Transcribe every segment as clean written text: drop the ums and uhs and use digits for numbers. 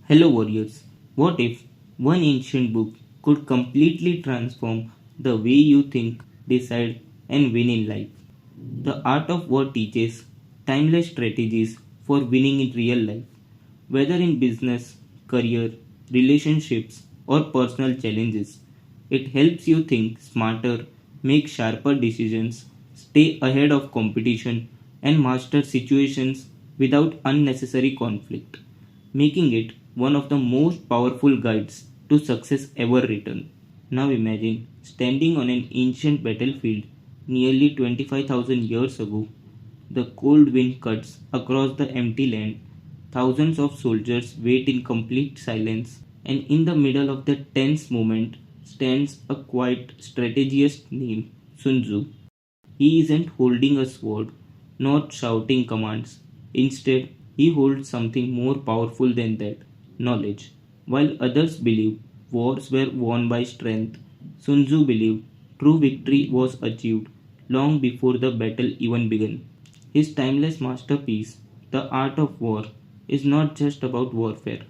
Hello, warriors. What if one ancient book could completely transform the way you think, decide, and win in life? The Art of War teaches timeless strategies for winning in real life, whether in business, career, relationships, or personal challenges. It helps you think smarter, make sharper decisions, stay ahead of competition, and master situations without unnecessary conflict, making it one of the most powerful guides to success ever written. Now imagine standing on an ancient battlefield nearly 25,000 years ago. The cold wind cuts across the empty land. Thousands of soldiers wait in complete silence, and in the middle of the tense moment stands a quiet strategist named Sun Tzu. He isn't holding a sword, not shouting commands. Instead, he holds something more powerful than that knowledge. While others believe wars were won by strength, Sun Tzu believed true victory was achieved long before the battle even began. His timeless masterpiece, The Art of War, is not just about warfare.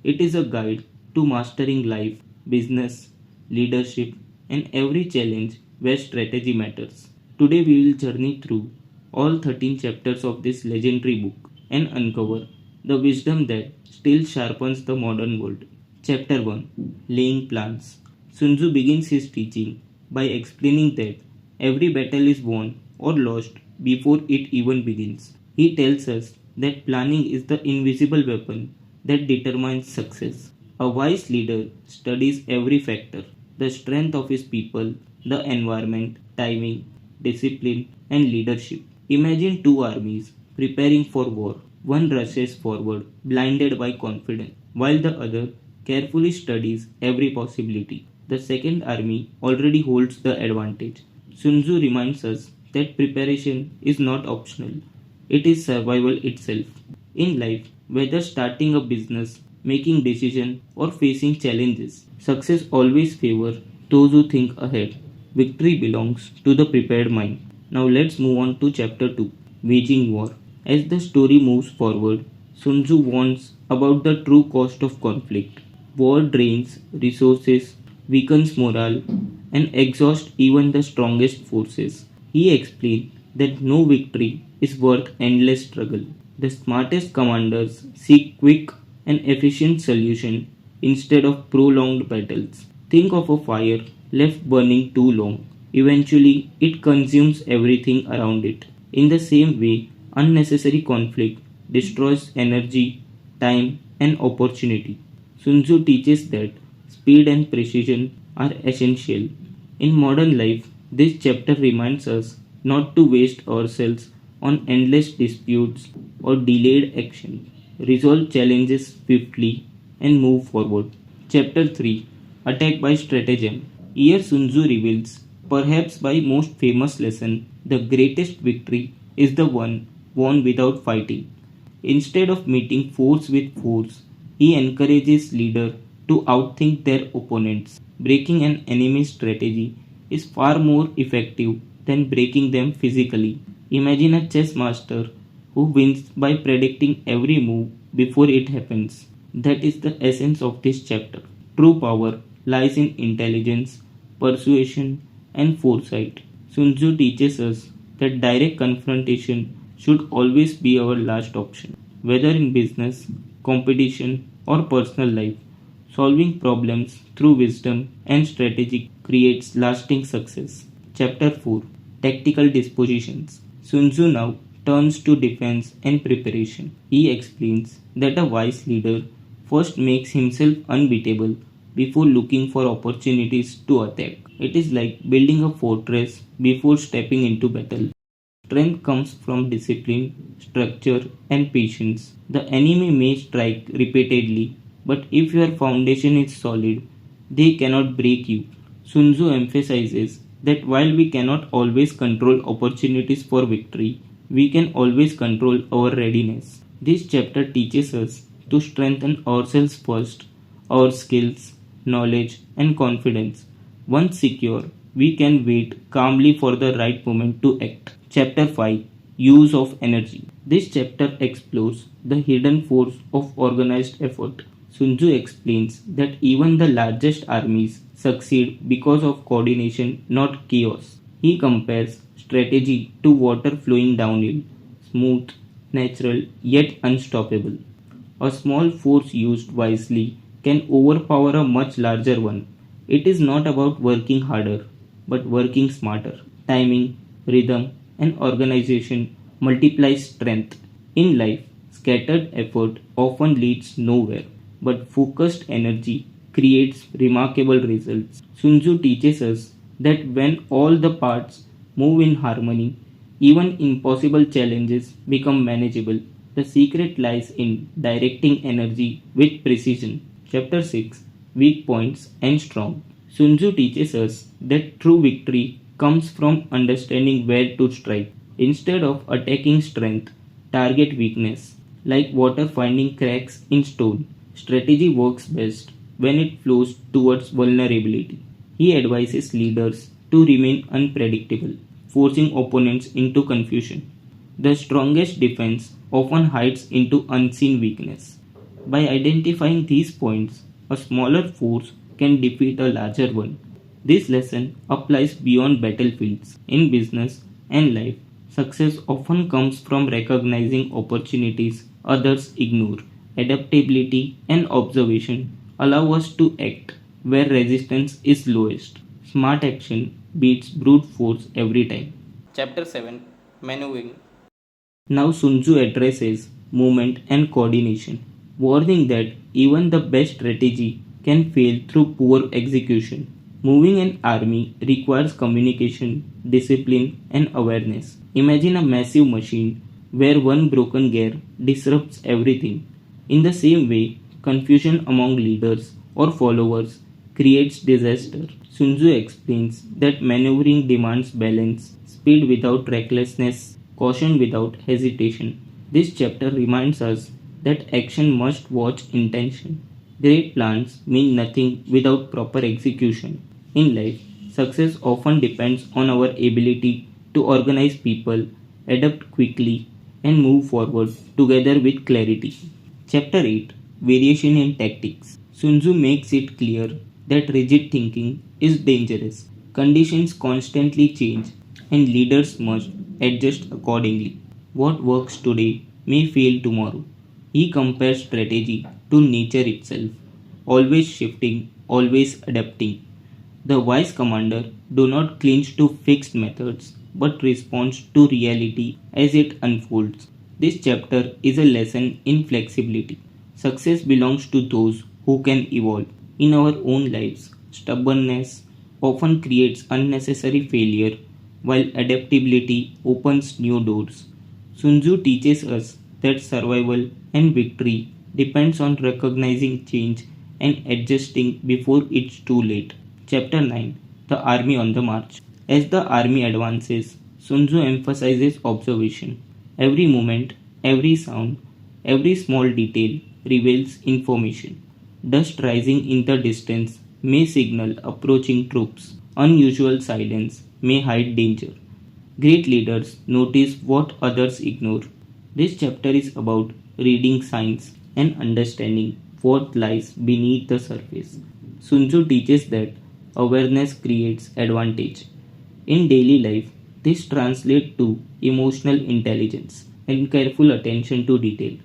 It is a guide to mastering life, business, leadership, and every challenge where strategy matters. Today we will journey through all 13 chapters of this legendary book and uncover the wisdom that still sharpens the modern world. Chapter 1, Laying Plans. Sun Tzu begins his teaching by explaining that every battle is won or lost before it even begins. He tells us that planning is the invisible weapon that determines success. A wise leader studies every factor: the strength of his people, the environment, timing, discipline, and leadership. Imagine two armies preparing for war. One rushes forward, blinded by confidence, while the other carefully studies every possibility. The second army already holds the advantage. Sun Tzu reminds us that preparation is not optional, it is survival itself. In life, whether starting a business, making decisions, or facing challenges, success always favors those who think ahead. Victory belongs to the prepared mind. Now let's move on to chapter 2, Waging War. As the story moves forward, Sun Tzu warns about the true cost of conflict. War drains resources, weakens morale, and exhausts even the strongest forces. He explained that no victory is worth endless struggle. The smartest commanders seek quick and efficient solution instead of prolonged battles. Think of a fire left burning too long. Eventually, it consumes everything around it. In the same way, unnecessary conflict destroys energy, time, and opportunity. Sun Tzu teaches that speed and precision are essential. In modern life, this chapter reminds us not to waste ourselves on endless disputes or delayed action. Resolve challenges swiftly and move forward. Chapter 3, Attack by Stratagem. Here Sun Tzu reveals, perhaps by most famous lesson, the greatest victory is the one won without fighting. Instead of meeting force with force, he encourages leaders to outthink their opponents. Breaking an enemy's strategy is far more effective than breaking them physically. Imagine a chess master who wins by predicting every move before it happens. That is the essence of this chapter. True power lies in intelligence, persuasion, and foresight. Sun Tzu teaches us that direct confrontation should always be our last option. Whether in business, competition, or personal life, solving problems through wisdom and strategy creates lasting success. Chapter 4, Tactical Dispositions. Sun Tzu now turns to defense and preparation. He explains that a wise leader first makes himself unbeatable before looking for opportunities to attack. It is like building a fortress before stepping into battle. Strength comes from discipline, structure, and patience. The enemy may strike repeatedly, but if your foundation is solid, they cannot break you. Sun Tzu emphasizes that while we cannot always control opportunities for victory, we can always control our readiness. This chapter teaches us to strengthen ourselves first, our skills, knowledge, and confidence. Once secure, we can wait calmly for the right moment to act. Chapter 5, Use of Energy. This chapter explores the hidden force of organized effort. Sun Tzu explains that even the largest armies succeed because of coordination, not chaos. He compares strategy to water flowing downhill, smooth, natural, yet unstoppable. A small force used wisely can overpower a much larger one. It is not about working harder, but working smarter. Timing, rhythm, and organization multiply strength. In life, scattered effort often leads nowhere, but focused energy creates remarkable results. Sun Tzu teaches us that when all the parts move in harmony, even impossible challenges become manageable. The secret lies in directing energy with precision. Chapter 6, Weak Points and Strong. Sun Tzu teaches us that true victory comes from understanding where to strike. Instead of attacking strength, target weakness. Like water finding cracks in stone, strategy works best when it flows towards vulnerability. He advises leaders to remain unpredictable, forcing opponents into confusion. The strongest defense often hides into unseen weakness. By identifying these points, a smaller force can defeat a larger one. This lesson applies beyond battlefields. In business and life, success often comes from recognizing opportunities others ignore. Adaptability and observation allow us to act where resistance is lowest. Smart action beats brute force every time. Chapter 7, Manueuvring. Now Sun Tzu addresses movement and coordination, warning that even the best strategy can fail through poor execution. Moving an army requires communication, discipline, and awareness. Imagine a massive machine where one broken gear disrupts everything. In the same way, confusion among leaders or followers creates disaster. Sun Tzu explains that maneuvering demands balance, speed without recklessness, caution without hesitation. This chapter reminds us that action must watch intention. Great plans mean nothing without proper execution. In life, success often depends on our ability to organize people, adapt quickly, and move forward together with clarity. Chapter 8, Variation in Tactics. Sun Tzu makes it clear that rigid thinking is dangerous. Conditions constantly change, and leaders must adjust accordingly. What works today may fail tomorrow. He compares strategy to nature itself, always shifting, always adapting. The wise commander do not cling to fixed methods but responds to reality as it unfolds. This chapter is a lesson in flexibility. Success belongs to those who can evolve. In our own lives, stubbornness often creates unnecessary failure while adaptability opens new doors. Sun Tzu teaches us that survival and victory depends on recognizing change and adjusting before it's too late. Chapter 9, The Army on the March. As the army advances, Sun Tzu emphasizes observation. Every movement, every sound, every small detail reveals information. Dust rising in the distance may signal approaching troops. Unusual silence may hide danger. Great leaders notice what others ignore. This chapter is about reading signs and understanding what lies beneath the surface. Sun Tzu teaches that awareness creates advantage. In daily life, this translates to emotional intelligence and careful attention to detail.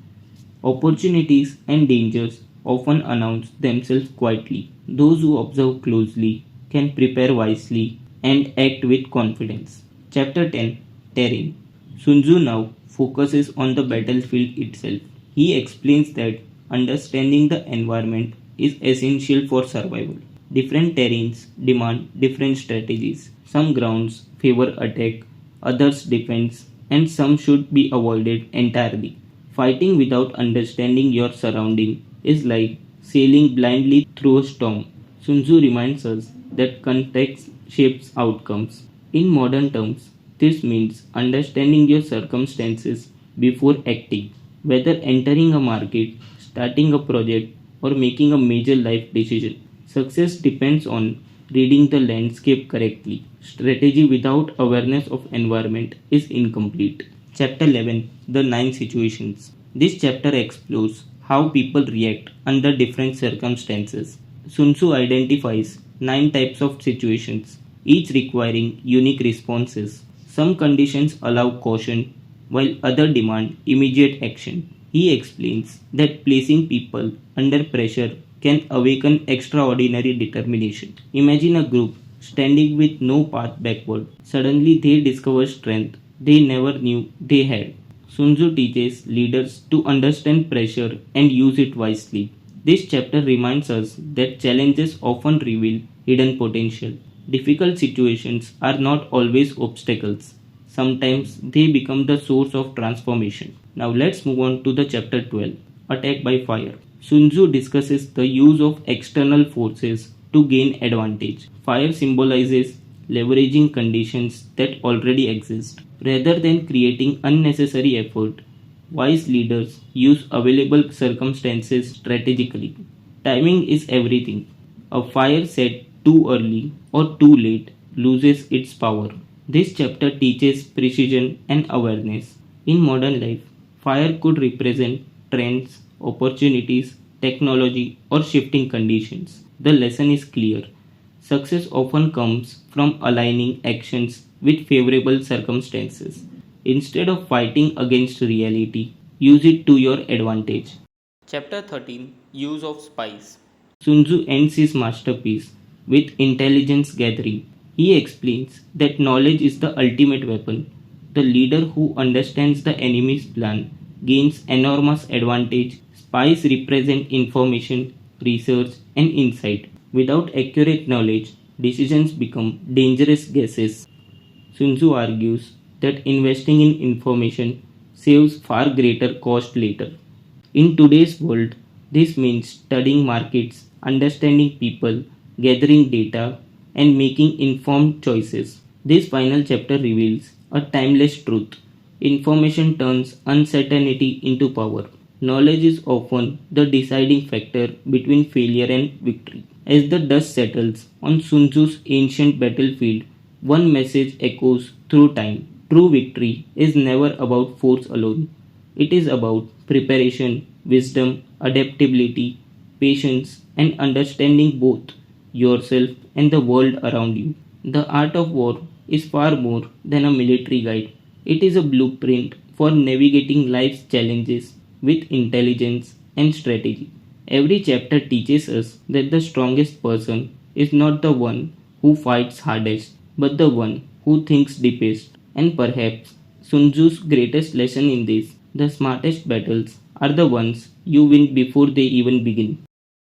Opportunities and dangers often announce themselves quietly. Those who observe closely can prepare wisely and act with confidence. Chapter 10, Terrain. Sun Tzu now focuses on the battlefield itself. He explains that understanding the environment is essential for survival. Different terrains demand different strategies. Some grounds favor attack, others defense, and some should be avoided entirely. Fighting without understanding your surrounding is like sailing blindly through a storm. Sun Tzu reminds us that context shapes outcomes. In modern terms, this means understanding your circumstances before acting, whether entering a market, starting a project, or making a major life decision. Success depends on reading the landscape correctly. Strategy without awareness of environment is incomplete. Chapter 11, The Nine Situations. This chapter explores how people react under different circumstances. Sun Tzu identifies 9 types of situations, each requiring unique responses. Some conditions allow caution, while others demand immediate action. He explains that placing people under pressure can awaken extraordinary determination. Imagine a group standing with no path backward. Suddenly they discover strength they never knew they had. Sun Tzu teaches leaders to understand pressure and use it wisely. This chapter reminds us that challenges often reveal hidden potential. Difficult situations are not always obstacles. Sometimes they become the source of transformation. Now let's move on to the chapter 12, Attack by Fire. Sun Tzu discusses the use of external forces to gain advantage. Fire symbolizes leveraging conditions that already exist. Rather than creating unnecessary effort, wise leaders use available circumstances strategically. Timing is everything. A fire set too early or too late loses its power. This chapter teaches precision and awareness. In modern life, fire could represent trends, opportunities, technology, or shifting conditions. The lesson is clear. Success often comes from aligning actions with favorable circumstances. Instead of fighting against reality, use it to your advantage. Chapter 13, Use of Spies. Sun Tzu ends his masterpiece with intelligence gathering. He explains that knowledge is the ultimate weapon. The leader who understands the enemy's plan gains enormous advantage. Spies represent information, research, and insight. Without accurate knowledge, decisions become dangerous guesses. Sun Tzu argues that investing in information saves far greater cost later. In today's world, this means studying markets, understanding people, gathering data, and making informed choices. This final chapter reveals a timeless truth. Information turns uncertainty into power. Knowledge is often the deciding factor between failure and victory. As the dust settles on Sun Tzu's ancient battlefield, one message echoes through time. True victory is never about force alone. It is about preparation, wisdom, adaptability, patience, and understanding both yourself and the world around you. The art of war is far more than a military guide. It is a blueprint for navigating life's challenges with intelligence and strategy. Every chapter teaches us that the strongest person is not the one who fights hardest, but the one who thinks deepest. And perhaps Sun Tzu's greatest lesson in this: the smartest battles are the ones you win before they even begin.